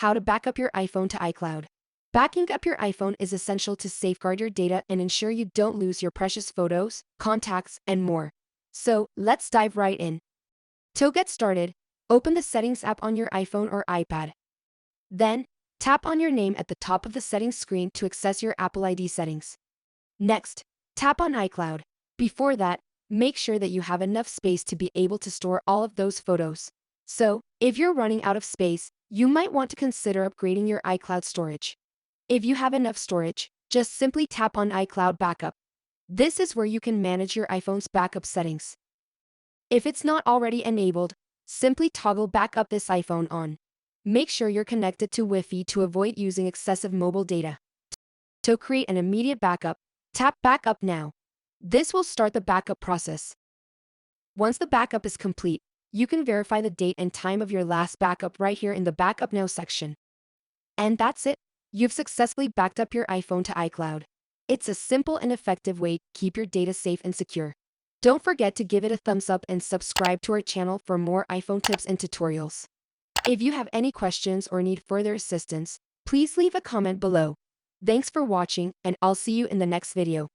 how to back up your iPhone to iCloud. Backing up your iPhone is essential to safeguard your data and ensure you don't lose your precious photos, contacts, and more. So, let's dive right in. To get started, open the Settings app on your iPhone or iPad. Then, tap on your name at the top of the settings screen to access your Apple ID settings. Next, tap on iCloud. Before that, make sure that you have enough space to be able to store all of those photos. So, if you're running out of space, you might want to consider upgrading your iCloud storage. If you have enough storage, just simply tap on iCloud Backup. This is where you can manage your iPhone's backup settings. If it's not already enabled, simply toggle back up this iPhone on. Make sure you're connected to Wi-Fi to avoid using excessive mobile data. To create an immediate backup, tap Backup Now. This will start the backup process. Once the backup is complete, you can verify the date and time of your last backup right here in the Backup Now section. And that's it. You've successfully backed up your iPhone to iCloud. It's a simple and effective way to keep your data safe and secure. Don't forget to give it a thumbs up and subscribe to our channel for more iPhone tips and tutorials. If you have any questions or need further assistance, please leave a comment below. Thanks for watching, and I'll see you in the next video.